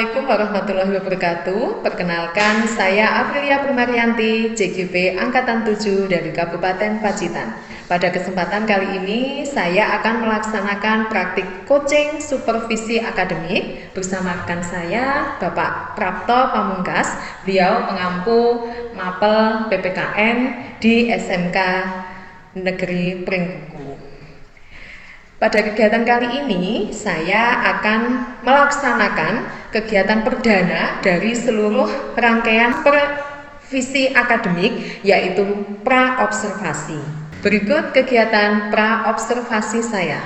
Assalamualaikum warahmatullahi wabarakatuh. Perkenalkan, saya Aprilia Primarianti, JGP Angkatan 7 dari Kabupaten Pacitan. Pada kesempatan kali ini, saya akan melaksanakan praktik coaching supervisi akademik bersama rekan saya, Bapak Prapto Pamungkas. Beliau mengampu mapel PPKN di SMK Negeri Pringkuku. Pada kegiatan kali ini, saya akan melaksanakan kegiatan perdana dari seluruh rangkaian visi akademik, yaitu pra-observasi. Berikut kegiatan pra-observasi saya.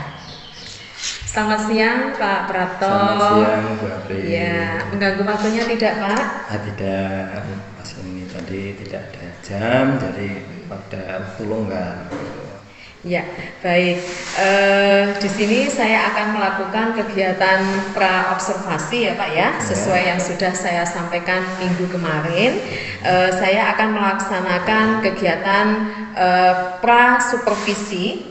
Selamat siang, Pak Prapto. Selamat siang, Bu Apri. Ya, mengganggu waktunya tidak, Pak? Tidak, pas ini tadi tidak ada jam, jadi pada waktu longgar. Ya, baik. Di sini saya akan melakukan kegiatan pra-observasi ya Pak ya, sesuai yang sudah saya sampaikan minggu kemarin. Saya akan melaksanakan kegiatan pra-observasi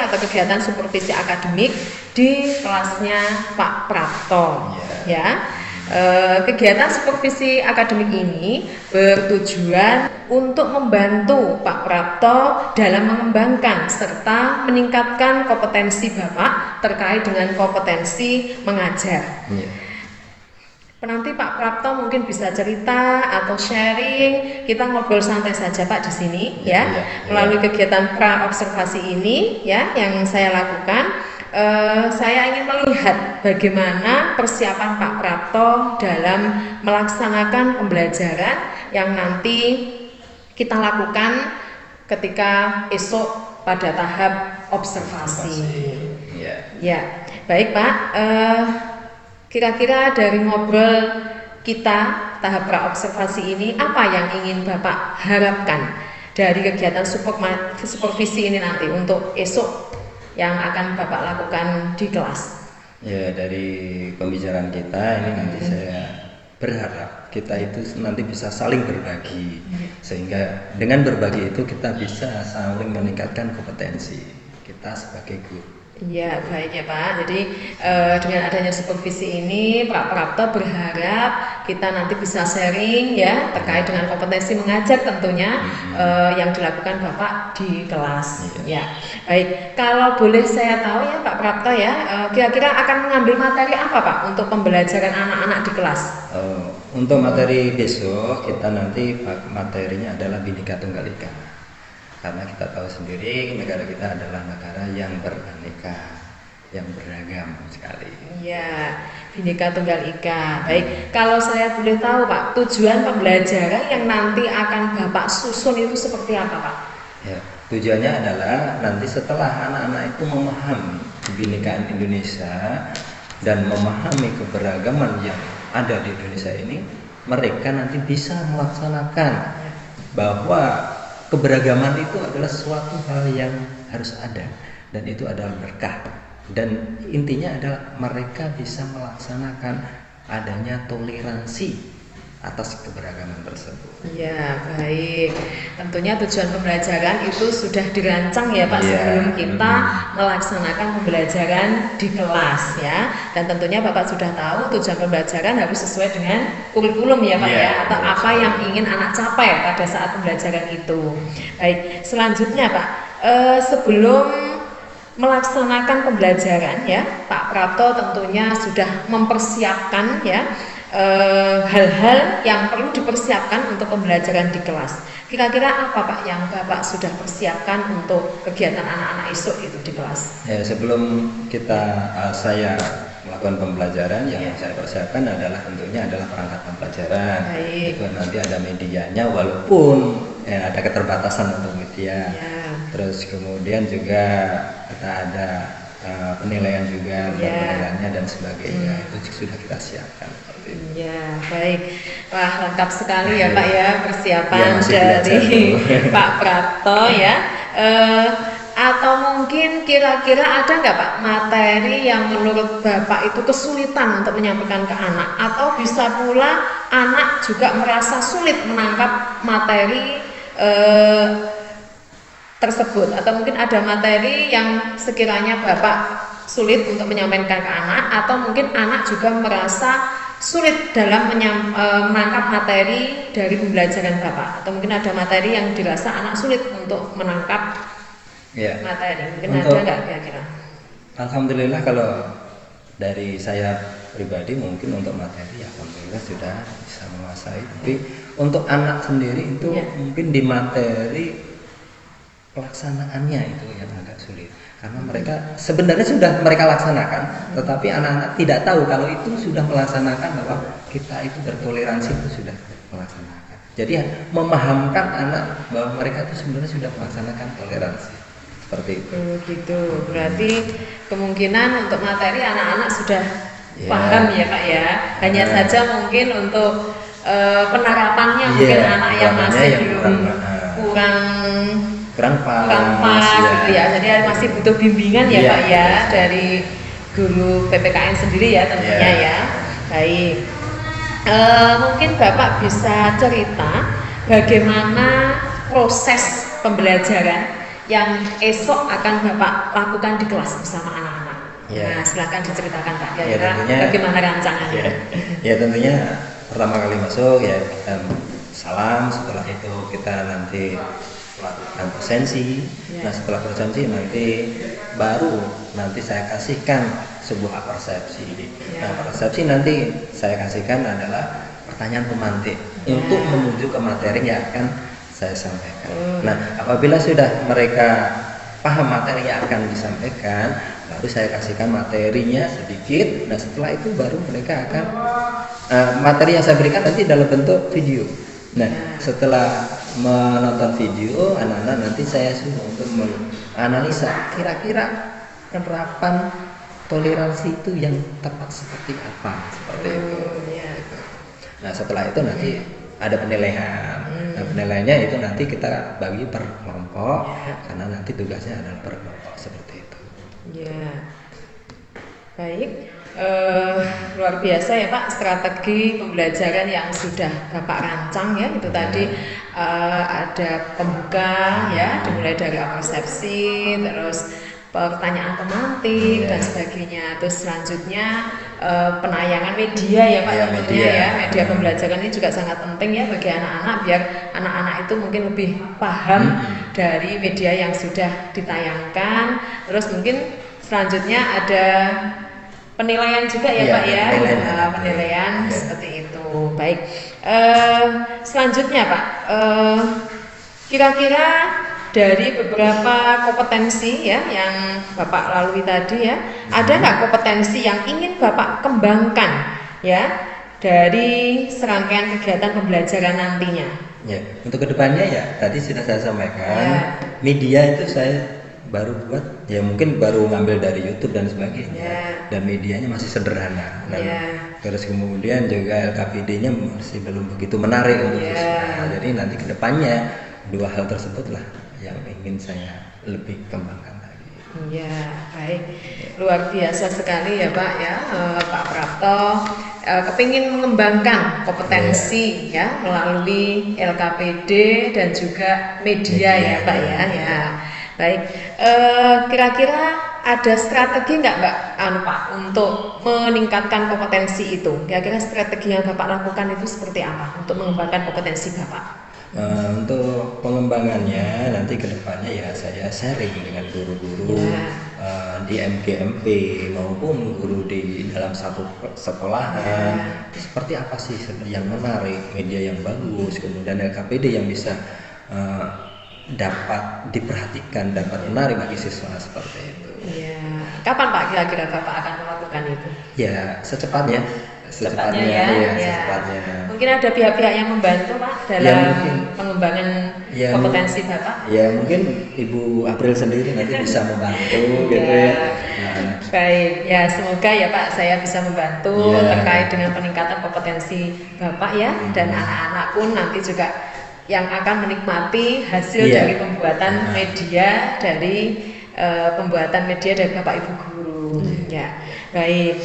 atau kegiatan supervisi akademik di kelasnya Pak Prapto. Ya. Kegiatan supervisi akademik ini bertujuan untuk membantu Pak Prapto dalam mengembangkan serta meningkatkan kompetensi Bapak terkait dengan kompetensi mengajar. Nanti Pak Prapto mungkin bisa cerita atau sharing, kita ngobrol santai saja Pak di sini melalui kegiatan pra-observasi ini ya yang saya lakukan. Saya ingin melihat bagaimana persiapan Pak Prapto dalam melaksanakan pembelajaran yang nanti kita lakukan ketika esok pada tahap observasi. Ya, baik Pak. Kira-kira dari ngobrol kita tahap pra-observasi ini apa yang ingin Bapak harapkan dari kegiatan supervisi ini nanti untuk esok yang akan Bapak lakukan di kelas? Ya, dari pembicaraan kita ini nanti saya berharap kita itu nanti bisa saling berbagi, sehingga dengan berbagi itu kita bisa saling meningkatkan kompetensi kita sebagai guru. Ya, baik ya Pak. Jadi dengan adanya supervisi ini Pak Prapto berharap kita nanti bisa sharing ya terkait dengan kompetensi mengajar tentunya yang dilakukan Bapak di kelas. Ya, baik. Kalau boleh saya tahu ya Pak Prapto ya, kira-kira akan mengambil materi apa Pak untuk pembelajaran anak-anak di kelas? Untuk materi besok kita nanti materinya adalah Bhinneka Tunggal Ika. Karena kita tahu sendiri negara kita adalah negara yang beraneka, yang beragam sekali. Iya, Bhinneka Tunggal Ika. Baik, kalau saya boleh tahu Pak, tujuan pembelajaran yang nanti akan Bapak susun itu seperti apa Pak? Ya, tujuannya adalah nanti setelah anak-anak itu memahami kebinekaan Indonesia dan memahami keberagaman yang ada di Indonesia ini, mereka nanti bisa melaksanakan bahwa keberagaman itu adalah suatu hal yang harus ada dan itu adalah berkah, dan intinya adalah mereka bisa melaksanakan adanya toleransi atas keberagaman tersebut. Ya, baik. Tentunya tujuan pembelajaran itu sudah dirancang ya Pak sebelum kita melaksanakan pembelajaran di kelas ya. Dan tentunya Bapak sudah tahu tujuan pembelajaran harus sesuai dengan kurikulum ya Pak ya, atau apa yang ingin anak capai pada saat pembelajaran itu. Baik, selanjutnya Pak, sebelum melaksanakan pembelajaran ya, Pak Prapto tentunya sudah mempersiapkan ya hal-hal yang perlu dipersiapkan untuk pembelajaran di kelas. Kira-kira apa Pak yang Bapak sudah persiapkan untuk kegiatan anak-anak esok itu di kelas? Ya, sebelum saya melakukan pembelajaran, yang saya persiapkan adalah tentunya adalah perangkat pembelajaran. Itu nanti ada medianya, walaupun ada keterbatasan untuk media. Terus kemudian juga kita ada penilaian juga, penilaiannya dan sebagainya, itu sudah kita siapkan. Ya, baik. Wah, lengkap sekali ya Pak ya persiapan dari Pak Prapto ya. Atau mungkin kira-kira ada nggak Pak materi yang menurut Bapak itu kesulitan untuk menyampaikan ke anak, atau bisa pula anak juga merasa sulit menangkap materi tersebut, atau mungkin ada materi yang sekiranya Bapak sulit untuk menyampaikan ke anak, atau mungkin anak juga merasa sulit dalam menangkap materi dari pembelajaran Bapak, atau mungkin ada materi yang dirasa anak sulit untuk menangkap Ya. materi, mungkin Untuk- ada nggak kira-kira? Alhamdulillah kalau dari saya pribadi mungkin untuk materi alhamdulillah sudah bisa menguasai. Tapi untuk anak sendiri itu Iya. mungkin di materi pelaksanaannya itu yang agak sulit. Karena mereka sebenarnya sudah mereka laksanakan, tetapi anak-anak tidak tahu kalau itu sudah melaksanakan bahwa kita itu bertoleransi itu sudah melaksanakan. Jadi memahamkan anak bahwa mereka itu sebenarnya sudah melaksanakan toleransi. Seperti itu. Oh gitu, berarti kemungkinan untuk materi anak-anak sudah Ya. paham ya Pak ya. Hanya Ya. saja mungkin untuk penerapannya Iya, mungkin anak yang penerapannya masih yang belum kurang kurang pas, gitu ya. Jadi masih butuh bimbingan ya Iya, Pak ya betul. dari guru PPKN sendiri ya tentunya Iya. ya. Baik. Mungkin Bapak bisa cerita bagaimana proses pembelajaran yang esok akan Bapak lakukan di kelas bersama anak-anak. Iya. Nah, silakan diceritakan Pak. Ya, Kira-kira tentunya- bagaimana rancangannya? Ya tentunya pertama kali masuk ya kita salam, setelah itu kita nanti melakukan presensi. Ya. Nah setelah presensi nanti baru nanti saya kasihkan sebuah persepsi. Ya. Nah persepsi nanti saya kasihkan adalah pertanyaan pemantik Ya. untuk menuju ke materi yang akan saya sampaikan. Oh. Nah apabila sudah mereka paham materi yang akan disampaikan, baru saya kasihkan materinya sedikit. Nah setelah itu baru mereka akan materi yang saya berikan nanti dalam bentuk video. Nah setelah menonton video, anak-anak nanti saya suruh untuk menganalisa kira-kira penerapan toleransi itu yang tepat seperti apa, seperti itu. Oh, ya. Nah setelah itu nanti ada penilaian. Nah penilaiannya itu nanti kita bagi per kelompok, Ya. karena nanti tugasnya adalah per kelompok seperti itu. Ya, baik. Luar biasa ya Pak strategi pembelajaran yang sudah Bapak rancang ya. Itu tadi ada pembuka ya, dimulai dari persepsi, terus pertanyaan pemantik dan sebagainya. Terus selanjutnya penayangan media ya Pak, Ya, tentunya media. ya. Media pembelajaran ini juga sangat penting ya bagi anak-anak, biar anak-anak itu mungkin lebih paham dari media yang sudah ditayangkan. Terus mungkin selanjutnya ada penilaian juga ya Iya, Pak ya. penilaian. Penilaian Iya. seperti itu. Baik. Selanjutnya Pak, kira-kira dari beberapa kompetensi ya yang Bapak lalui tadi ya, ada nggak kompetensi yang ingin Bapak kembangkan ya dari serangkaian kegiatan pembelajaran nantinya? Ya, untuk kedepannya ya tadi sudah saya sampaikan, Ya. media itu saya baru buat, ya mungkin baru ngambil dari YouTube dan sebagainya, Ya. dan medianya masih sederhana. Dan Ya. terus kemudian juga LKPD-nya masih belum begitu menarik untuk Ya. siswa. Jadi nanti kedepannya dua hal tersebutlah yang ingin saya lebih kembangkan lagi. Ya, baik. Luar biasa sekali ya Pak ya, Pak Prapto kepingin mengembangkan kompetensi ya melalui LKPD dan juga media ya Pak ya. Ya, baik. Kira-kira ada strategi nggak Mbak Pak untuk meningkatkan kompetensi itu? Kira-kira strategi yang Bapak lakukan itu seperti apa untuk mengembangkan kompetensi Bapak? Untuk pengembangannya nanti kedepannya ya saya sharing dengan guru-guru di MGMP maupun guru di dalam satu sekolahan, seperti apa sih yang menarik, media yang bagus, kemudian LKPD yang bisa dapat diperhatikan, dapat menarik bagi siswa seperti itu. Iya. Kapan Pak kira-kira Bapak akan melakukan itu? Ya secepatnya. Secepatnya ya. Iya, Ya. secepatnya. Mungkin ada pihak-pihak yang membantu Pak dalam Ya, mungkin. pengembangan Ya, kompetensi Bapak. Ya mungkin Ibu April sendiri nanti bisa membantu gitu Ya. ya. Nah, Baik, ya semoga ya Pak saya bisa membantu Ya. terkait dengan peningkatan kompetensi Bapak ya, dan anak-anak pun nanti juga yang akan menikmati hasil Iya. dari pembuatan media dari Bapak Ibu guru. Ya, baik.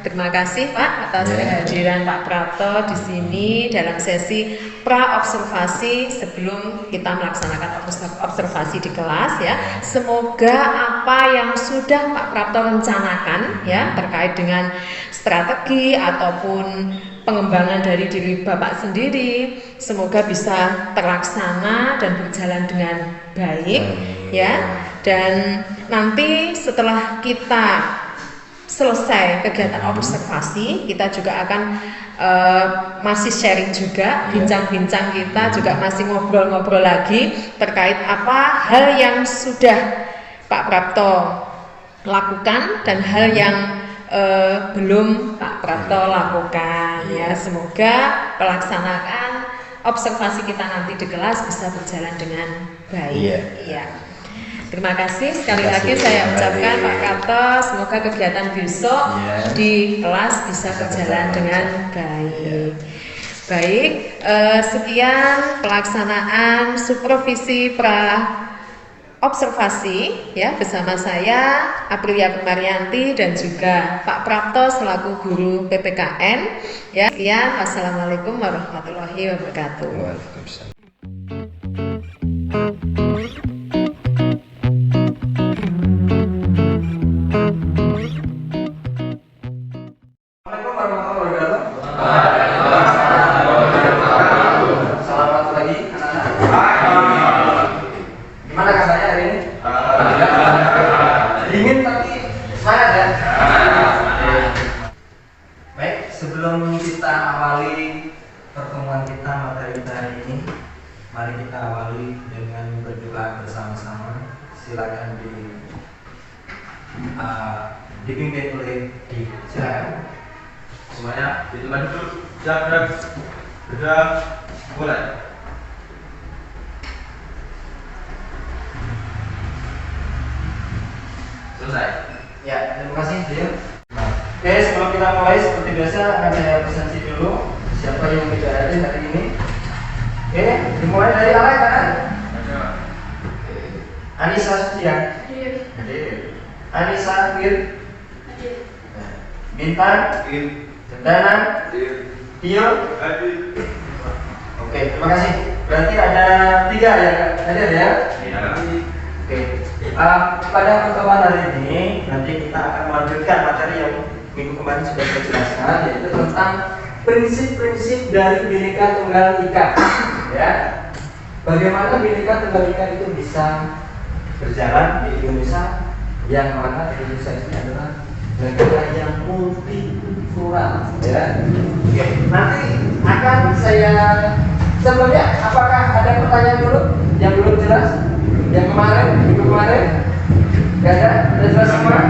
Terima kasih Pak atas Ya. kehadiran Pak Prapto di sini dalam sesi pra observasi sebelum kita melaksanakan observasi di kelas ya. Semoga apa yang sudah Pak Prapto rencanakan ya terkait dengan strategi ataupun pengembangan dari diri Bapak sendiri semoga bisa terlaksana dan berjalan dengan baik ya. Dan nanti setelah kita selesai kegiatan observasi, kita juga akan masih sharing juga, bincang-bincang kita juga masih ngobrol-ngobrol lagi terkait apa hal yang sudah Pak Prapto lakukan dan hal yang belum Pak Prapto lakukan ya. Semoga pelaksanaan observasi kita nanti di kelas bisa berjalan dengan baik ya. Terima kasih sekali lagi saya ucapkan Pak Karto, semoga kegiatan besok di kelas bisa berjalan dengan baik. Baik, sekian pelaksanaan supervisi observasi ya bersama saya Aprilia Kumarianti dan juga Pak Prapto selaku guru PPKN ya. Sekian, wassalamualaikum warahmatullahi wabarakatuh. Waalaikumsalam. Sebelum kita awali pertemuan kita materi kita hari ini, mari kita awali dengan berdoa bersama-sama. Silakan dipimpin oleh Dija. Semuanya di tempat duduk, siap, sudah mulai. Selesai. Ya, terima kasih Dio. Oke, sebelum kita mulai seperti biasa akan saya presentasi dulu siapa yang tidak hadir hari ini. Oke, dimulai dari arah kanan. Anissa Sutia. Hadir. Anissa Fir. Hadir. Bintang. Hadir. Cendana. Hadir. Tio. Hadir. Oke, terima kasih. Berarti ada 3 ya, hadir ya? Iya. Oke. Pada pertemuan hari ini nanti kita akan melanjutkan materi yang minggu kemarin sudah saya jelaskan, yaitu tentang prinsip-prinsip dari Bhinneka Tunggal Ika. Ya, bagaimana Bhinneka Tunggal Ika itu bisa berjalan di Indonesia, yang mana Indonesia ini adalah negara yang multikultural. Ya, oke. Nanti akan saya sebelumnya, apakah ada pertanyaan dulu yang belum jelas? Yang kemarin, minggu kemarin, nggak ada? Sudah jelas semua?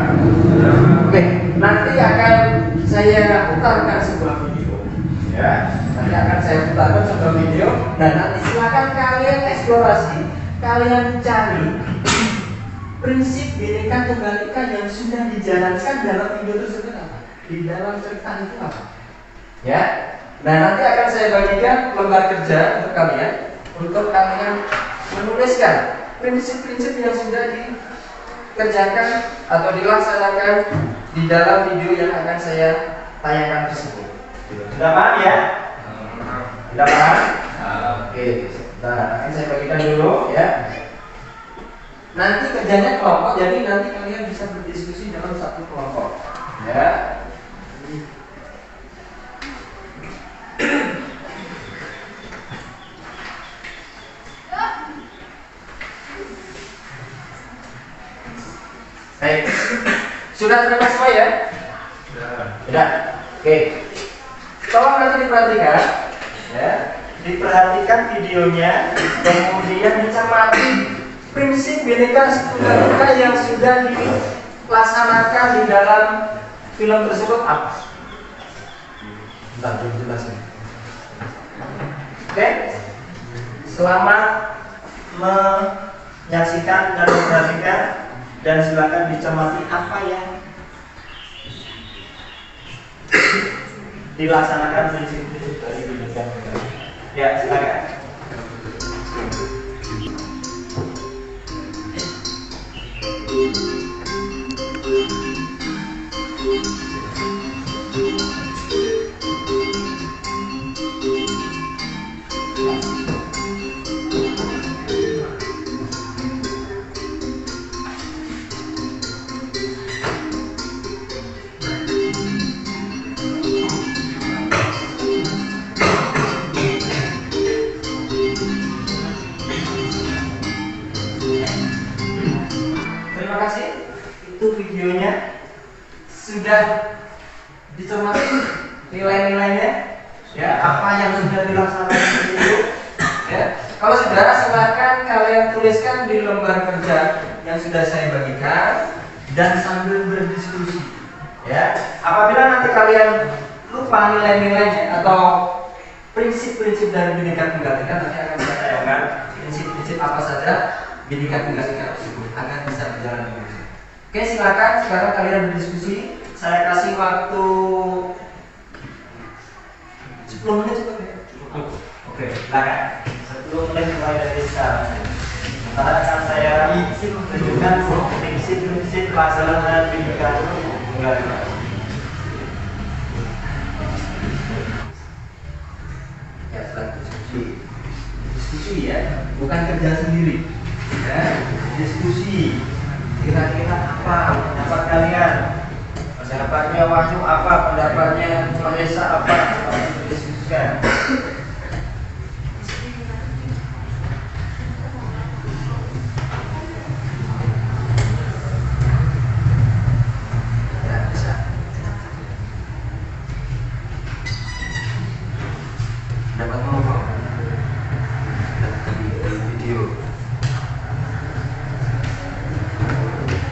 Oke. Nanti akan saya putarkan sebuah video, ya. Nanti akan saya putarkan sebuah video, dan nanti silakan kalian eksplorasi, kalian cari prinsip Bhinneka Tunggal Ika yang sudah dijalankan dalam video tersebut apa? Di dalam cerita itu apa? Ya. Nah, nanti akan saya bagikan lembar kerja untuk kalian menuliskan prinsip-prinsip yang sudah dikerjakan atau dilaksanakan di dalam video yang akan saya tayangkan tersebut. Sudah paham ya? Sudah paham? Oke. Nah, akan saya bagikan dulu ya. Nanti kerjanya kelompok, jadi nanti kalian bisa berdiskusi dalam satu kelompok. Ya. Baik. Sudah terima semua ya? Sudah. Oke. Tolong nanti diperhatikan, ya. Diperhatikan videonya, kemudian dicermati prinsip Bhinneka Tunggal Ika yang sudah dilaksanakan di dalam film tersebut apa? Bentar, belum jelas nih. Oke. Selamat menyaksikan dan memperhatikan. Dan silakan dicermati apa yang dilaksanakan prinsip-prinsip dari Bhinneka Tunggal Ika. Ya, silakan. sudah dicermati nilai-nilainya, ya apa yang sudah dilaksanakan itu, ya. Kalau sudah, silakan kalian tuliskan di lembar kerja yang sudah saya bagikan dan sambil berdiskusi, ya. Apabila nanti kalian lupa nilai-nilainya atau prinsip-prinsip dari Bhinneka Tunggal Ika, nanti akan saya tayangkan prinsip-prinsip apa saja Bhinneka Tunggal Ika tersebut agar bisa berjalan dengan baik. Oke, silakan sekarang kalian berdiskusi. Saya kasih waktu 10 menit cukup ya? Oke, silakan. 10 menit mulai dari sekarang. Sementara akan saya tunjukkan prinsip-prinsip pelaksanaan Bhinneka Tunggal Ika. Ya, setelah diskusi ya, bukan kerja sendiri, ya, diskusi. Kira-kira apa pendapat kalian? Pendapatnya Wahyu apa? Pendapatnya Mahesa apa? Diskusikan. Ya, bisa. Dapat ngomong di video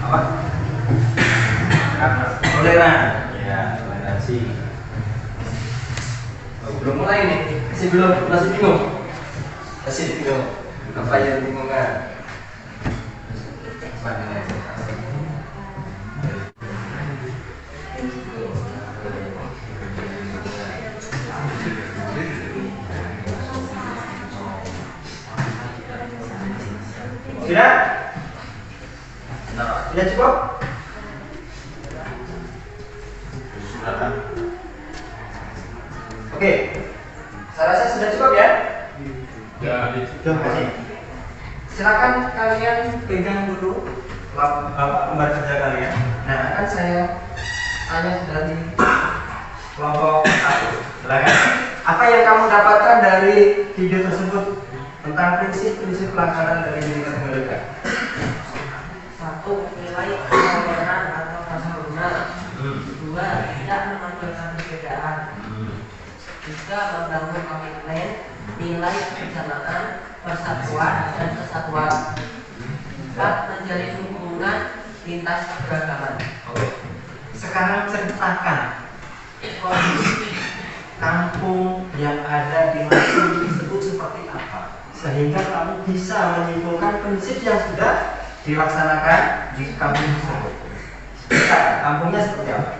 apa? Toleran, ya, toleransi. Oh, belum mulai nih, masih bingung. Apa yang dibingungkan? Tidak? Tidak cukup? Oke, saya rasa sudah cukup ya? Ya, Terima kasih. Silakan kalian pegang dulu lembar kerja kalian. Nah, akan saya tanya dari kelompok 1. Silakan. Apa yang kamu dapatkan dari video tersebut tentang prinsip-prinsip pelaksanaan dari Bhinneka Tunggal Ika? 1. Nilai toleran atau rasa hormat. 2. Tidak menampilkan perbedaan. 3. Membangun komitmen, nilai kebersamaan, persatuan dan kesatuan. 4. Menjalin hubungan lintas keberagaman. Oke. Sekarang ceritakan kondisi kampung yang ada di masjid tersebut seperti apa, sehingga kamu bisa menyimpulkan prinsip yang sudah dilaksanakan di kampung tersebut. Kampungnya seperti apa?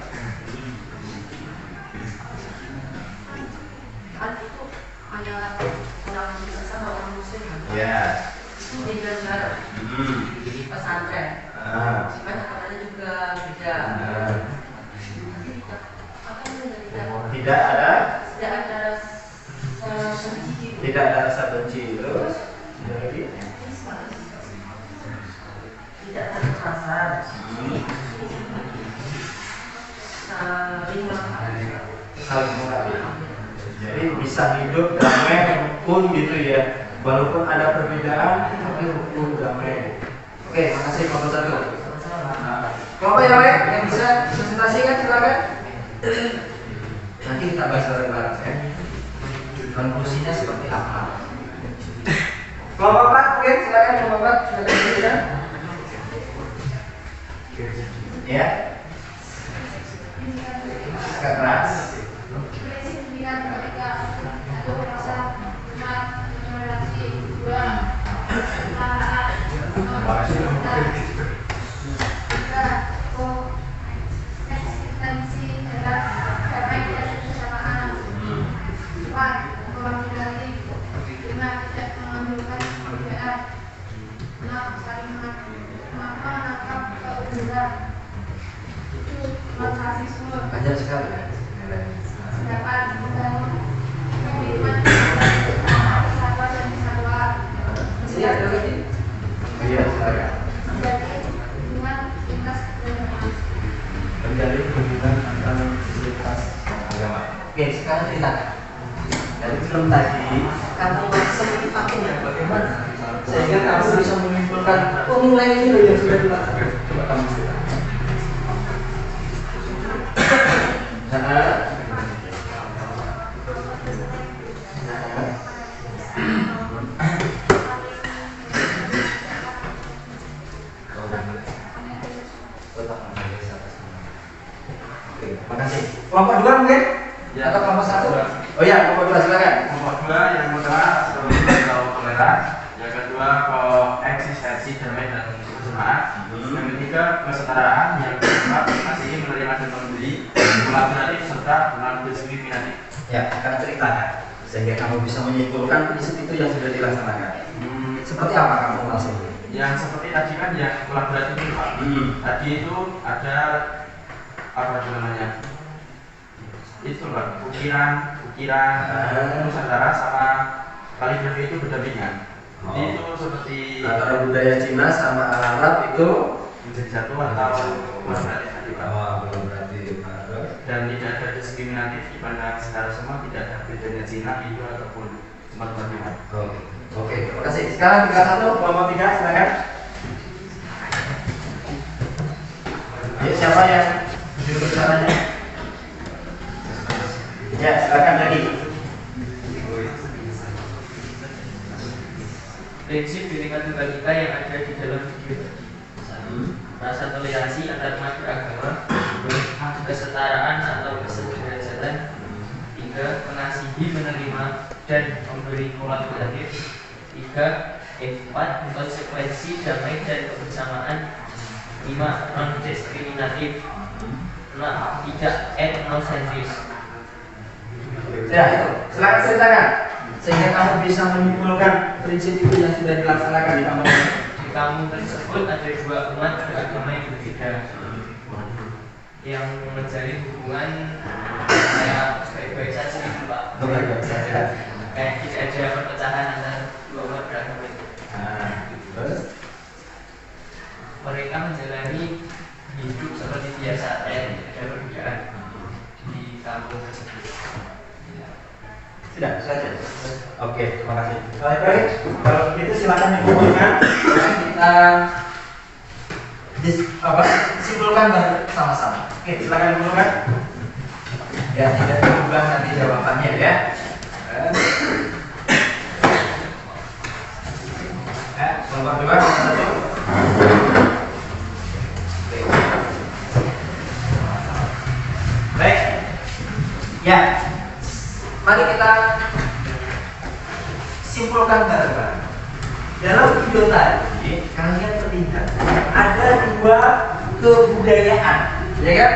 Kan itu hanya orang biasa, orang muslim. Ya. Di negara, di pesantren. Kan katanya juga beda. Tidak ada. Tidak ada benci. Tidak ada rasa benci. Terus ada lagi? Tidak ada kekerasan. Saling menghargai. Saling menghargai. Jadi bisa hidup damai, rukun gitu ya. Walaupun ada perbedaan, tapi rukun damai. Oke, makasih kelompok 1. Kelompok yang lain yang bisa presentasikan silakan. Nanti kita bahas bareng-bareng ya. Konklusinya seperti apa? Kelompok 4 mungkin silakan kelompok 4 silakan presentasikan. Ya. Agak keras. Banyak sekali ya. Iya, ada lagi. Iya, silakan. Menjalin hubungan antar lintas agama. Oke, sekarang ceritakan. Dari film tadi, kamu sempatnya bagaimana sehingga kamu bisa menyimpulkan nilai ini loh yang sudah dilakukan. Coba kamu ceritakan. Oke, makasih. Kelompok 2 mungkin? Ya. Atau kelompok 1? Oh iya, kelompok 2 silakan. Kelompok 2 yang pertama atau toleran, yang kedua koeksistensi damai dan kebersamaan, yang ketiga kesetaraan, yang keempat masih menerima dan memberi, kolaboratif serta non-diskriminatif. Ya, akan ceritakan sehingga kamu bisa menyimpulkan prinsip itu yang sudah dilaksanakan. Seperti apa kamu maksudnya? Yang seperti tadi kan yang kolaboratif itu Pak. Tadi itu ada apa namanya? Itu Pak, ukiran Nusantara sama kaligrafi itu berdampingan. Jadi itu seperti Antara budaya Cina sama Arab itu menjadi satu atau kolaboratif tadi Pak. belum berarti Dan tidak ada diskriminatif dipandang secara semua, tidak ada bedanya Cina, Indo ataupun Timur Tengah. Oke, terima kasih. Sekarang tinggal 1, kelompok 3 silakan. Ya, siapa yang juru bicaranya? Ya, silakan lagi. Prinsip Bhinneka Tunggal Ika yang ada di dalam video tadi. Rasa toleransi antar umat beragama, kesetaraan atau kesederajatan, 3. Mengasihi, menerima, dan memberi kolaboratif, 4. Konsekuensi, damai, dan kebersamaan, 5. Non-diskriminatif, 6. Tidak etnosentris. Ya, itu. Silakan ceritakan sehingga kamu bisa menyimpulkan prinsip itu yang sudah dilaksanakan di kampung ini. Di kampung tersebut ada 2 umat beragama yang berbeda yang menjalin hubungan kayak baik-baik saja gitu Pak. Baik-baik saja. Kayak tidak ada perpecahan antara 2 umat beragama itu. Terus Mereka menjalani hidup seperti biasa, tidak ada perbedaan di kampung tersebut. sudah saja. Oke, terima kasih. Baik, kalau begitu silakan dikumpulkan. Kita simpulkan sama-sama. Oke, silakan dikumpulkan. Ya, tidak diubah nanti jawabannya ya. Kelompok 2, kelompok 1. Baik. Ya. Mari kita simpulkan bareng-bareng. Dalam video tadi kalian terlihat ada 2 kebudayaan, ya kan?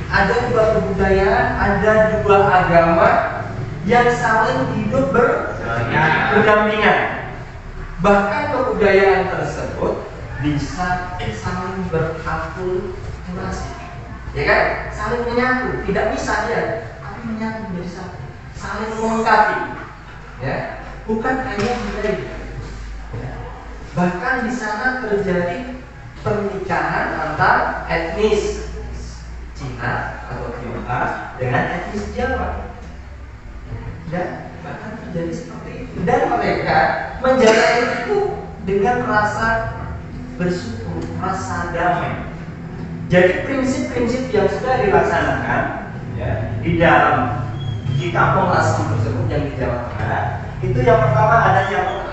Ada 2 kebudayaan, ada 2 agama yang saling hidup berdampingan. Bahkan kebudayaan tersebut bisa saling berakulturasi, ya kan? Saling menyatu, tidak bisa ya, tapi menyatu menjadi satu. Saling melengkapi, ya, bukan hanya budaya. Ya. Bahkan di sana terjadi pernikahan antar etnis Cina atau Tionghoa dengan etnis Jawa. Dan bahkan terjadi seperti itu. Dan mereka menjalani itu dengan rasa bersyukur, rasa damai. Jadi prinsip-prinsip yang sudah dilaksanakan ya, di dalam di kampung Lasem tersebut yang di Jawa Tengah itu yang pertama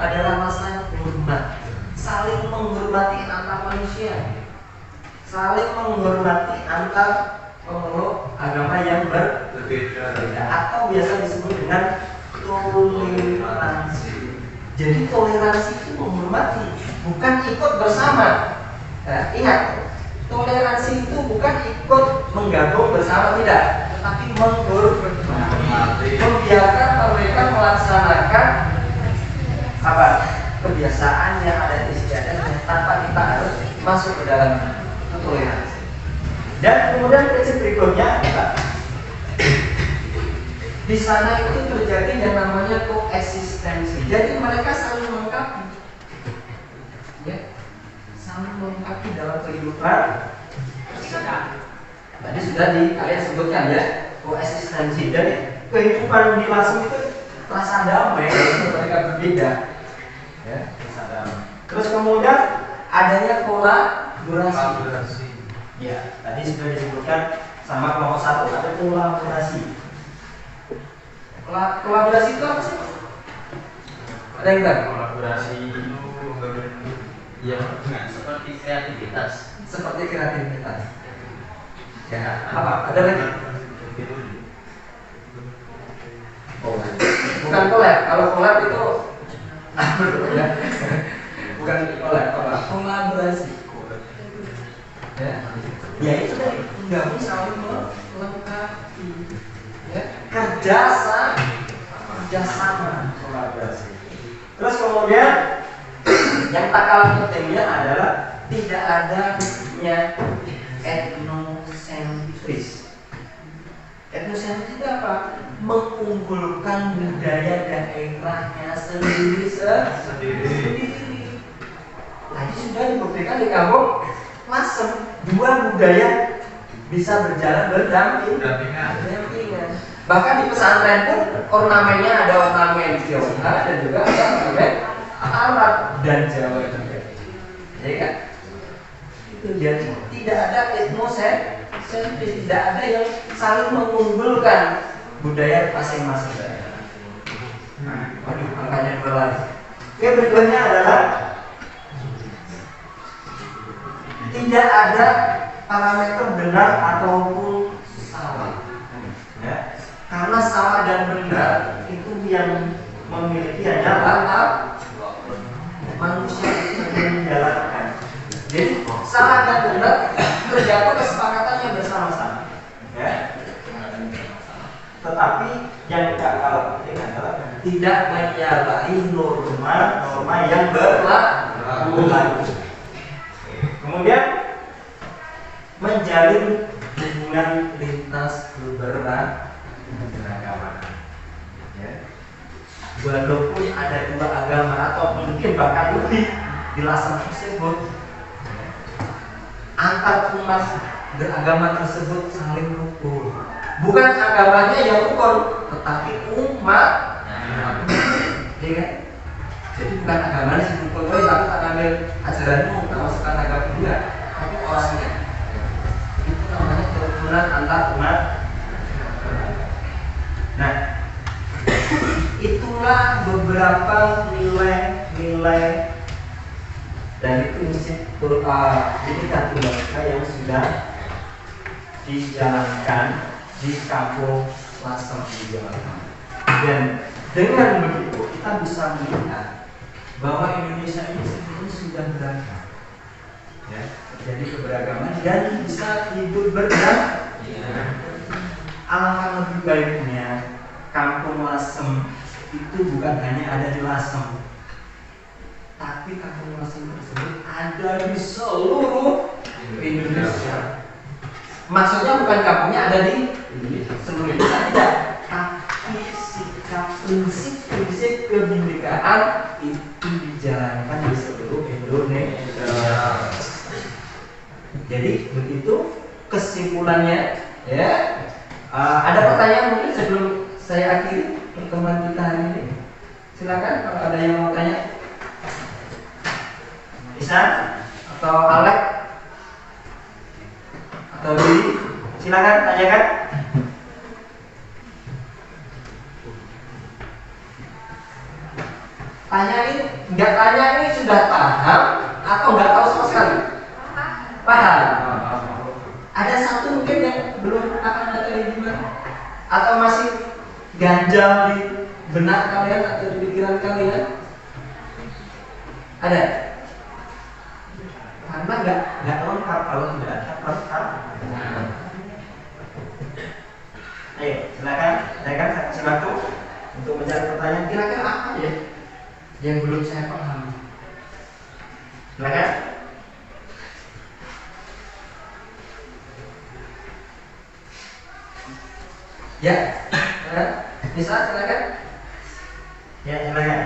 adalah rasa hormat, saling menghormati antar manusia, saling menghormati antar pemeluk agama yang berbeda atau biasa disebut dengan toleransi. Jadi toleransi itu menghormati, bukan ikut bersama. Nah, ingat, toleransi itu bukan ikut menggabung bersama, tidak, tetapi membiarkan mereka melaksanakan apa kebiasaan yang ada di istiadatnya tanpa kita harus masuk ke dalam toleransi. Dan kemudian prinsip berikutnya adalah di sana itu terjadi yang namanya koeksistensi. Jadi mereka saling melengkapi, ya, saling melengkapi dalam kehidupan. Tadi sudah kalian sebutkan ya, koeksistensi. Jadi kehidupan di Lasem itu rasa damai, mereka berbeda, ya, rasa damai. Terus kemudian adanya kolaborasi. Ya, tadi sudah disebutkan sama kelompok 1 ada kolaborasi. Kolaborasi itu apa sih? Ada yang bilang? Kolaborasi itu ya seperti kreativitas. Seperti kreativitas. Ya, apa? Ada lagi? Oh, bukan collab. Kalau collab itu ya. Bukan collab, apa? Kolaborasi. Ya, ya itu tadi gabung saling melengkapi. Ya, kerjasama, kolaborasi. Terus kemudian yang tak kalah pentingnya adalah tidak adanya etnosentris. Etnosentris itu apa? Mengunggulkan budaya daerahnya sendiri. Tadi sudah dibuktikan di kampung Lasem, dua budaya bisa berjalan berdampingan. Bahkan di pesantren pun ornamennya ada ornamen Tionghoa dan juga ada ornamen Arab dan Jawa juga. Jadi kan itu jadi tidak ada etnosentris, tidak ada yang saling mengunggulkan budaya masing-masing daerah. Waduh, angkanya 2 lagi. Oke, berikutnya adalah tidak ada parameter benar ataupun salah. Ya. Karena salah dan benar itu yang memiliki hanyalah manusia itu yang menjalankan. Jadi salah dan benar tergantung kesepakatannya bersama-sama. Ya. Tetapi yang tidak kalah penting adalah tidak menyalahi norma yang berlaku. Kemudian menjalin hubungan lintas keberagaman. Ya. Walaupun ada 2 agama atau mungkin bahkan lebih di Lasem tersebut, ya, antar umat beragama tersebut saling rukun. Bukan agamanya yang rukun, tetapi umat. Ya kan? Jadi bukan agamanya yang rukun, tapi aku tak ambil ajaranmu, tak masukkan agama juga, tapi orangnya. Itu namanya kerukunan antar umat. Nah, itulah beberapa nilai-nilai dari prinsip Bhinneka Tunggal Ika yang sudah dijalankan di kampung Lasem di Jawa Tengah. Dan dengan begitu kita bisa melihat bahwa Indonesia ini sebenarnya sudah beragam, ya, terjadi keberagaman dan bisa hidup berdampingan. Alangkah lebih baiknya kampung Lasem itu bukan hanya ada di Lasem, tapi kampung Lasem tersebut ada di seluruh Indonesia. Maksudnya bukan kampungnya ada di seluruh Indonesia, tidak, tapi sikap prinsip kebinekaan itu dijalankan di seluruh Indonesia. Jadi begitu kesimpulannya, ya. Ada pertanyaan mungkin sebelum saya akhiri pertemuan kita hari ini? Silakan kalau ada yang mau tanya. Bisa? Atau Alek? Atau Dwi? Silakan tanyakan. Tanya ini, nggak tanya ini sudah paham atau nggak tahu sama sekali? Paham. Ada satu mungkin yang belum akan ada kayak gimana? Atau masih ganjal di benak kalian atau di pikiran kalian? Ada? Karena nggak lengkap kalau tidak ada lengkap. Ayo, silakan. Saya kasih waktu untuk mencari pertanyaan. Kira-kira apa ya yang belum saya pahami? Silakan. Ya, bisa silakan. Ya, silakan.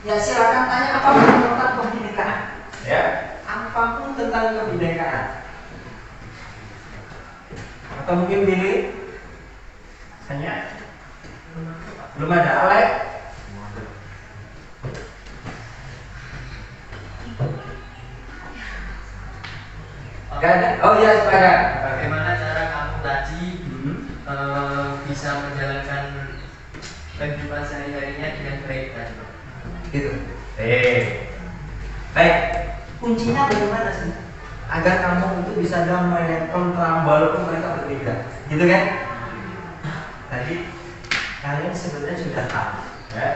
Ya, silakan tanya apapun tentang kebinekaan. Ya, apapun tentang kebinekaan. Atau mungkin pilih tanya. Belum ada Alek. Gak ada. Oh iya, sepakat. Bagaimana cara kamu tadi bisa menjalankan kehidupan sehari-harinya dengan baik tadi? Gitu. Baik. Kuncinya bagaimana sih? Agar kamu itu bisa damai, tentram, walaupun mereka berbeda. Gitu kan? Tadi kalian sebenarnya sudah tahu, ya?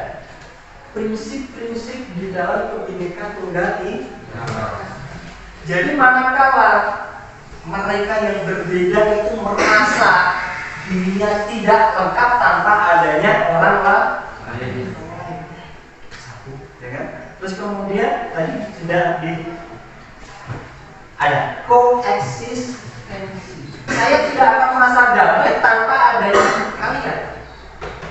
Prinsip-prinsip di dalam Bhinneka Tunggal Ika. Jadi manakala mereka yang berbeda itu merasa dirinya tidak lengkap tanpa adanya orang lain, satu, ya kan? Terus kemudian tadi sudah ada koeksistensi. Saya tidak akan merasa damai tanpa adanya kalian,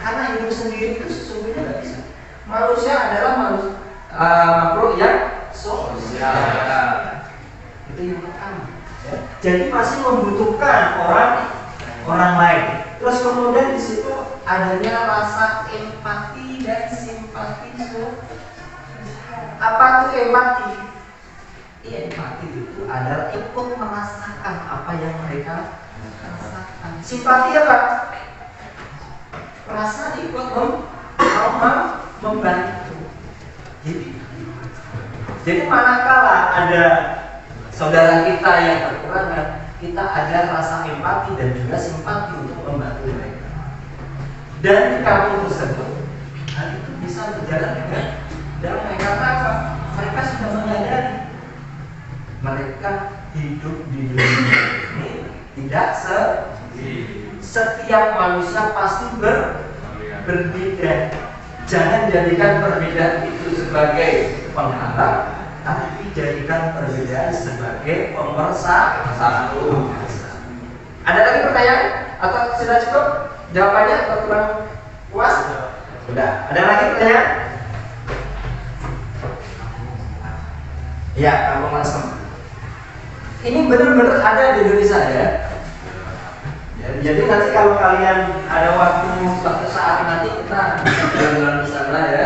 karena hidup sendiri itu sesungguhnya nggak bisa. Manusia adalah makhluk yang sosial. Itu yang pertama. Ya. Jadi masih membutuhkan orang lain. Terus kemudian di situ adanya rasa empati dan simpati. Apa itu empati? Iya, empati itu adalah ikut merasakan apa yang mereka rasakan. Simpati apa? Rasa ikut membantu. Jadi manakala ada saudara kita yang kekurangan, kita ada rasa empati dan juga simpati untuk membantu mereka. Dan di kampung tersebut, hal itu bisa berjalan dengan damai. Karena apa? Mereka sudah menyadari mereka hidup di dunia ini tidak setiap manusia pasti berbeda. Jangan jadikan perbedaan itu sebagai penghalang, tapi jadikan perbedaan sebagai pemersatu. Ada lagi pertanyaan? Atau sudah cukup jawabannya atau kurang puas? Sudah. Ada lagi pertanyaan? Ya, kamu langsung. Ini benar-benar ada di Indonesia ya. Jadi nanti kalau kalian ada suatu saat nanti kita jalan-jalan di sana ya,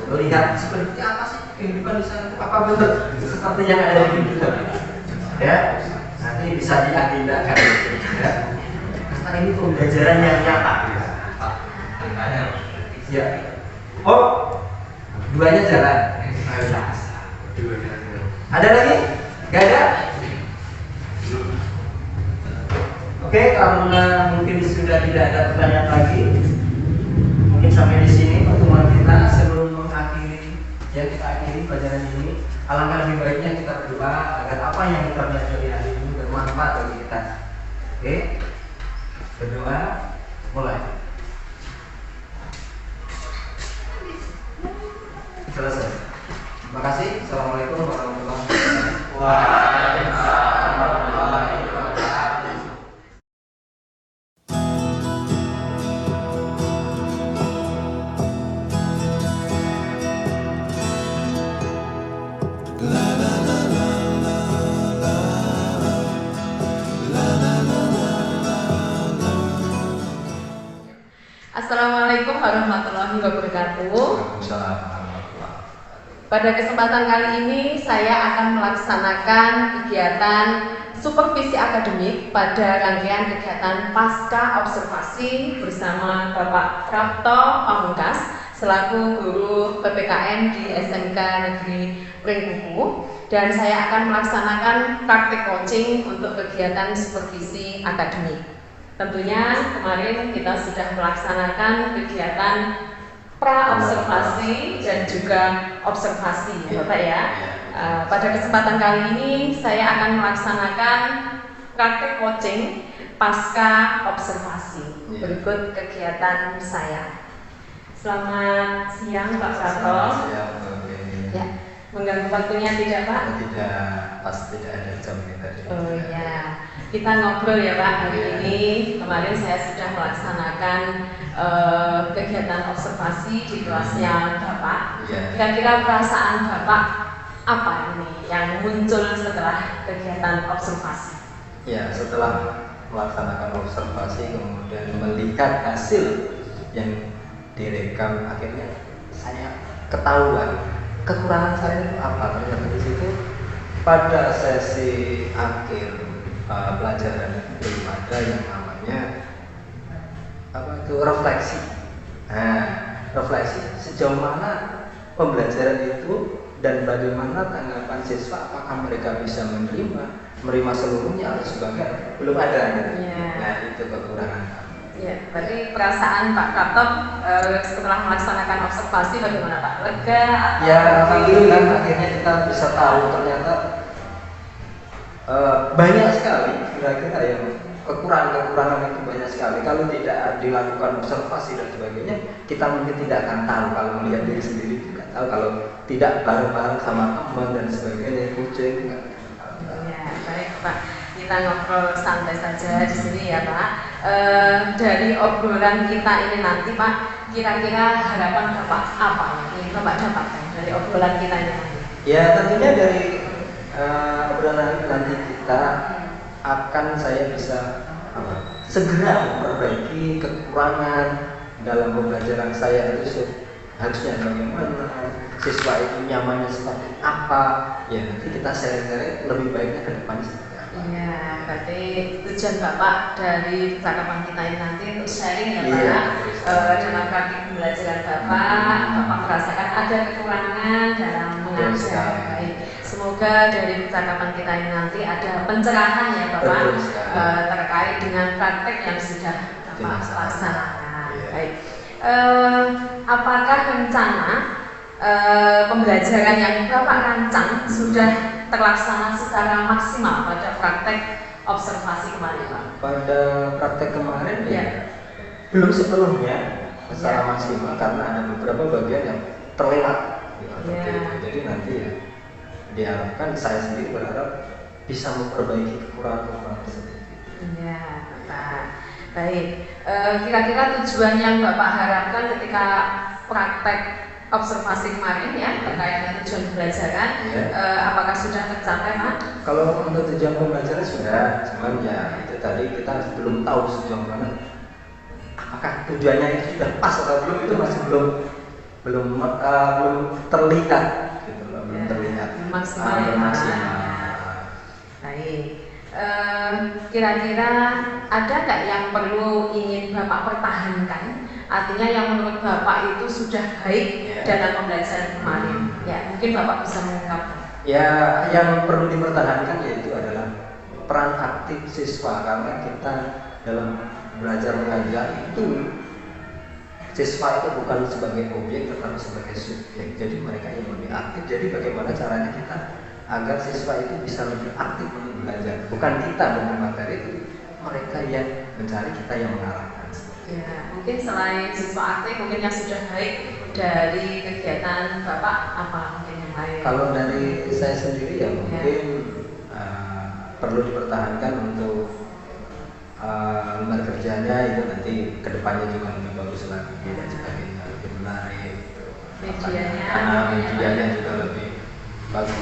melihat seperti apa sih kehidupan di sana itu, apa benar seperti yang ada di kita ya, nanti bisa diagendakan ya, karena ini pembelajaran yang nyata ya. Oh, duanya jalan. Ada lagi? Gak ada? Oke, karena mungkin sudah tidak ada pertanyaan lagi, mungkin sampai di sini pertemuan kita. Sebelum mengakhiri, ya kita akhiri pelajaran ini. Alangkah lebih baiknya kita berdoa agar apa yang kita pelajari hari ini bermanfaat bagi kita. Oke, berdoa, mulai. Selesai. Terima kasih. Assalamualaikum warahmatullahi wabarakatuh. Waalaikumsalam warahmatullahi wabarakatuh. Assalamualaikum warahmatullahi wabarakatuh. Pada kesempatan kali ini saya akan melaksanakan kegiatan supervisi akademik pada rangkaian kegiatan pasca observasi bersama Bapak Prapto Pamungkas selaku guru PPKN di SMK Negeri Pringkuku, dan saya akan melaksanakan praktik coaching untuk kegiatan supervisi akademik. Tentunya kemarin kita sudah melaksanakan kegiatan pra-observasi dan juga observasi ya Bapak ya. Pada kesempatan kali ini saya akan melaksanakan praktek coaching pasca observasi. Berikut kegiatan saya. Selamat siang Pak Prato. Ya, mengganggu waktunya tidak Pak? Tidak, pas tidak ada jam ini tadi. Oh ya, kita ngobrol ya Pak hari ini. Kemarin saya sudah melaksanakan kegiatan observasi di kelasnya Bapak. Kira-kira perasaan Bapak apa ini yang muncul setelah kegiatan observasi? Ya, setelah melaksanakan observasi kemudian melihat hasil yang direkam, akhirnya saya ketahuan kekurangan saya itu apa. Ternyata di situ pada sesi akhir pelajaran itu belum ada yang namanya apa itu refleksi. Nah, refleksi sejauh mana pembelajaran itu dan bagaimana tanggapan siswa, apakah mereka bisa menerima seluruhnya atau sebagian, belum ada gitu. Nah, itu kekurangan. Ya, berarti perasaan Pak Prapto setelah melaksanakan observasi bagaimana Pak? Lega? Ya, alhamdulillah akhirnya kita bisa tahu ternyata banyak sekali kira-kira yang kekurangan itu banyak sekali. Kalau tidak dilakukan observasi dan sebagainya, kita mungkin tidak akan tahu. Kalau melihat diri sendiri tidak tahu. Kalau tidak bareng-bareng sama teman dan sebagainya, kucing. Ya, baik Pak. Kita ngobrol santai saja di sini ya Pak. Dari obrolan kita ini nanti Pak, kira-kira harapan Bapak apa yang Bapak dapatkan dari obrolan kita ini nanti? Ya, tentunya dari obrolan nanti kita akan saya bisa segera memperbaiki kekurangan dalam pembelajaran saya itu harusnya bagaimana, siswa itu nyamannya seperti apa. Ya, nanti kita share-share lebih baiknya ke depan seperti apa. Iya, berarti tujuan Bapak dari percakapan kita ini nanti untuk sharing ya Pak. Iya. Dalam praktik pembelajaran Bapak merasakan ada kekurangan dalam mengajar. Baik. Semoga dari percakapan kita ini nanti ada pencerahan ya Bapak terkait dengan praktek yang sudah Bapak laksanakan. Baik. Apakah rencana pembelajaran yang Bapak rancang sudah terlaksana secara maksimal pada praktek observasi kemarin Pak? Pada praktek kemarin ya belum sepenuhnya secara maksimal karena ada beberapa bagian yang terlewat. Jadi nanti ya diharapkan, saya sendiri berharap bisa memperbaiki kekurangan tersebut. Iya, Bapak. Baik. Kira-kira tujuan yang Bapak harapkan ketika praktek observasi kemarin ya terkait dengan tujuan pembelajaran, apakah sudah tercapai Pak? Kalau untuk tujuan pembelajaran sudah, cuman ya itu tadi kita belum tahu sejauh mana apakah tujuannya itu sudah pas atau belum, itu masih belum terlihat gitu loh, belum terlihat maksimal. Baik. Kira-kira ada nggak yang perlu ingin Bapak pertahankan? Artinya yang menurut Bapak itu sudah baik dalam pembelajaran kemarin. Ya, mungkin Bapak bisa mengungkapkan. Ya, yang perlu dipertahankan yaitu adalah peran aktif siswa, karena kita dalam belajar mengajar itu siswa itu bukan sebagai objek tetapi sebagai subjek. Jadi mereka yang lebih aktif. Jadi bagaimana caranya kita agar siswa itu bisa lebih aktif untuk belajar? Bukan kita memberi materi, itu mereka yang mencari, kita yang mengarahkan. Ya, mungkin selain siswa aktif, mungkin yang sudah baik dari kegiatan Bapak apa mungkin yang lain? Kalau dari saya sendiri ya mungkin perlu dipertahankan untuk lembar kerjanya itu nanti kedepannya juga lebih bagus lagi dan sebagainya, lebih menarik. Medianya juga lebih bagus.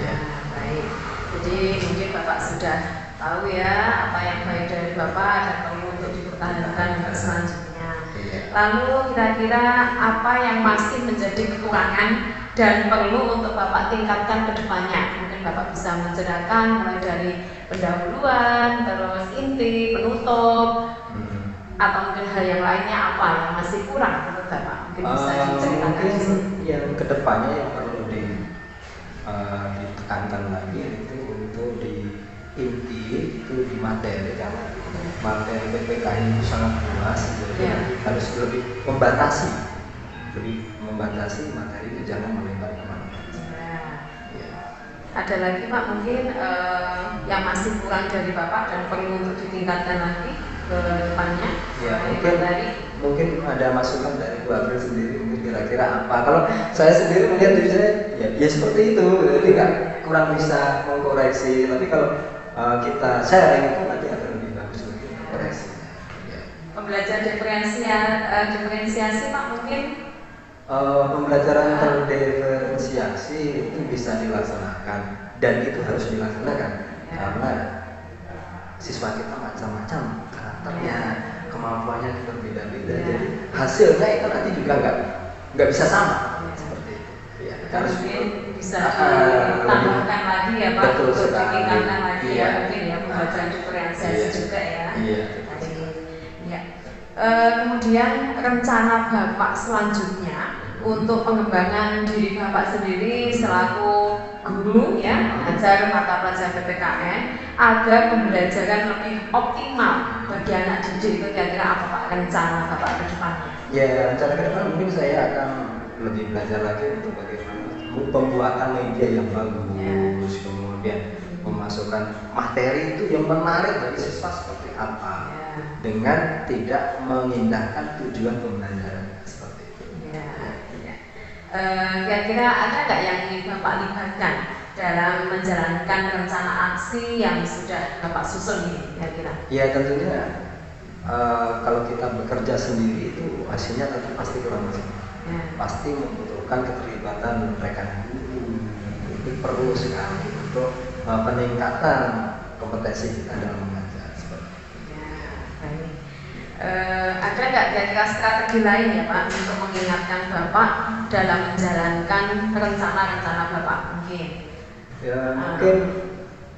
Ya. Baik. Jadi mungkin Bapak sudah tahu ya apa yang baik dari Bapak dan perlu untuk dipertahankan untuk selanjutnya. Lalu kira-kira apa yang masih menjadi kekurangan dan perlu untuk Bapak tingkatkan ke depannya? Mungkin Bapak bisa menceritakan mulai dari pendahuluan, terus inti, penutup, atau mungkin hal yang lainnya apa yang masih kurang menurut Bapak? Mungkin bisa diceritakan. Mungkin yang kedepannya yang perlu ditekankan lagi itu untuk di inti itu di materi, karena materi PPK itu sangat luas, jadi harus lebih membatasi materi itu, jangan melebar kemana-mana. Ada lagi Pak mungkin yang masih kurang dari Bapak dan perlu untuk ditingkatkan lagi ke depannya? Ya, mungkin ada masukan dari Bu April sendiri, mungkin kira-kira apa? Kalau saya sendiri melihat diri saya ya seperti itu, jadi kan kurang bisa mengkoreksi. Tapi kalau kita sharing itu nanti akan lebih bagus lagi koreksi. Pembelajaran diferensiasi Pak mungkin? Pembelajaran terdiferensiasi itu bisa dilaksanakan dan itu harus dilaksanakan karena siswa kita macam-macam karakternya, kemampuannya juga berbeda-beda. Jadi hasilnya itu nanti juga nggak bisa sama seperti itu. Harus bisa ditambahkan lagi ya Pak, untuk ditingkatkan lagi ya mungkin pembelajaran diferensiasi juga ya. Iya. Ya. Kemudian rencana Bapak selanjutnya untuk pengembangan diri Bapak sendiri selaku guru ya, mengajar mata pelajaran PPKN agar pembelajaran lebih optimal bagi anak didik itu kira-kira apa Pak rencana Bapak ke depannya? Ya, rencana ke depan mungkin saya akan lebih belajar lagi untuk bagaimana pembuatan media yang bagus, kemudian memasukkan materi itu yang menarik bagi siswa seperti apa, dengan tidak mengindahkan tujuan pembelajaran seperti itu. Kira-kira ada nggak yang ingin Bapak libatkan dalam menjalankan rencana aksi yang sudah Bapak susun ini kira-kira? Ya tentunya kalau kita bekerja sendiri itu hasilnya tentu pasti kurang maksimal. Pasti membutuhkan keterlibatan rekan guru. Itu perlu sekali untuk peningkatan kompetensi kita dalam mengajar. Baik. Ada nggak kira-kira strategi lain ya Pak untuk mengingatkan Bapak dalam menjalankan rencana-rencana Bapak mungkin? Ya mungkin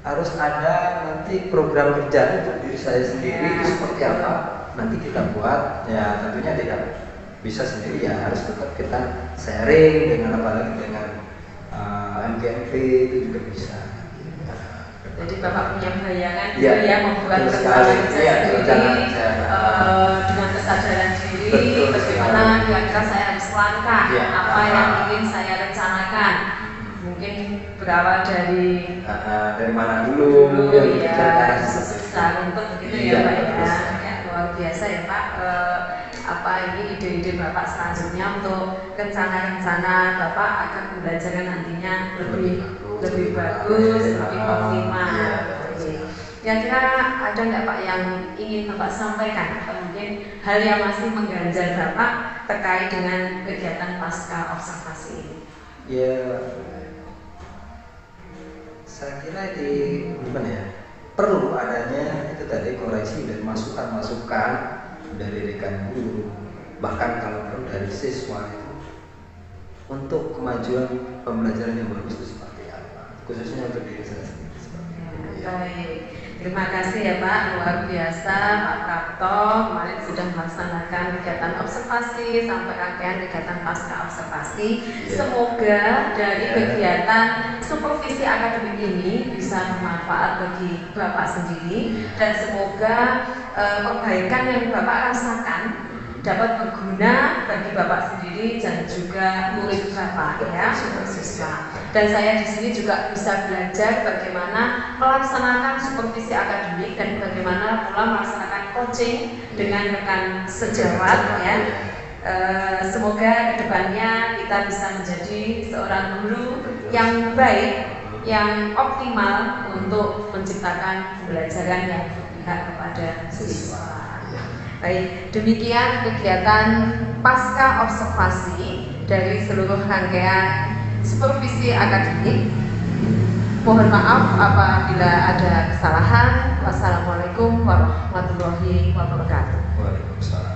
harus ada nanti program kerja untuk diri saya sendiri itu seperti apa nanti kita buat, ya tentunya tidak bisa sendiri, ya harus tetap kita sharing dengan apalagi dengan MGMP itu juga bisa. Jadi Bapak punya bayangan ya, ya membuat rencana kerja sendiri dengan kesadaran diri, bagaimana kira-kira saya harus langkah, apa yang ingin saya rencanakan, mungkin berawal dari mana dulu ya susah untuk begitu ya Pak ya, luar biasa ya Pak. Apa ini ide-ide Bapak selanjutnya untuk rencana-rencana Bapak agar pembelajaran nantinya lebih bagus, lebih optimal. Kira-kira ada nggak Pak yang ingin Bapak sampaikan atau mungkin hal yang masih mengganjal Bapak terkait dengan kegiatan pasca observasi ini? Ya, saya kira gimana ya, perlu adanya itu tadi koreksi dan masukan-masukan dari rekan guru, bahkan kalau perlu dari siswa itu untuk kemajuan pembelajaran yang bagus itu seperti apa, khususnya untuk diri saya sendiri seperti itu. Baik, terima kasih ya Pak, luar biasa Pak Prapto kemarin sudah melaksanakan kegiatan observasi sampai rangkaian kegiatan pasca observasi. Semoga dari kegiatan supervisi akademik ini bisa bermanfaat bagi Bapak sendiri dan semoga perbaikan yang Bapak rasakan dapat berguna bagi Bapak sendiri dan juga murid Bapak ya, siswa. Dan saya di sini juga bisa belajar bagaimana melaksanakan supervisi akademik dan bagaimana pula melaksanakan coaching dengan rekan sejawat ya. Semoga kedepannya kita bisa menjadi seorang guru yang baik, yang optimal untuk menciptakan pembelajaran yang berpihak kepada siswa. Baik, demikian kegiatan pasca observasi dari seluruh rangkaian supervisi akademik. Mohon maaf apabila ada kesalahan. Wassalamualaikum warahmatullahi wabarakatuh. Waalaikumsalam.